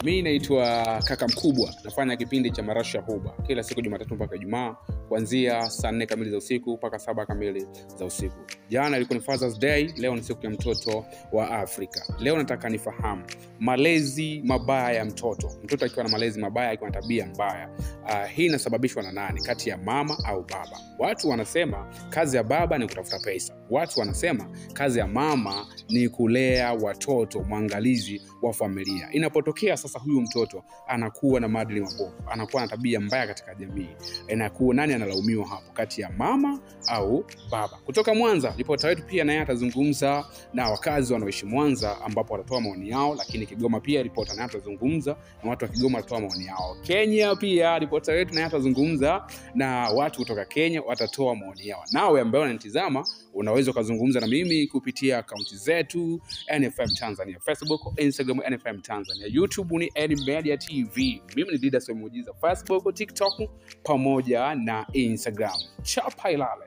Mimi naitwa Kaka Mkubwa, nafanya kipindi cha Marasha Huba kila siku Jumatatu mpaka Ijumaa kuanzia saa 4 kamili za usiku mpaka 7 kamili za usiku. Jana ilikuwa ni Father's Day, leo ni siku ya mtoto wa Afrika. Leo nataka nifahamu malezi mabaya ya mtoto. Mtoto akiwa na malezi mabaya, akiwa na tabia mbaya, hii inasababishwa na nani? Kati ya mama au baba? Watu wanasema kazi ya baba ni kutafuta pesa. Watu wanasema kazi ya mama ni kulea watoto, mwangalizi wa familia. Inapotokea sasa huyu mtoto anakuwa na maadili mabovu, anakuwa na tabia mbaya katika jamii, inakuwa nani analaumiwa hapo? Kati ya mama au baba? Kutoka Mwanza, ripota wetu pia naye atazungumza na wakazi wanaoishi Mwanza ambapo watatoa maoni yao, lakini Kigoma pia ripota naye atazungumza na watu wa Kigoma watatoa maoni yao. Kenya pia ripota wetu naye atazungumza na watu kutoka Kenya watatoa maoni yao. Nawe ambaye unanitazama unaweza kuzungumza na mimi kupitia akaunti zetu NFM Tanzania, Facebook, Instagram NFM Tanzania, YouTube ni NMedia TV. Mimi ni Didas Muujiza, Facebook, TikTok pamoja na Instagram. Chapa ilale.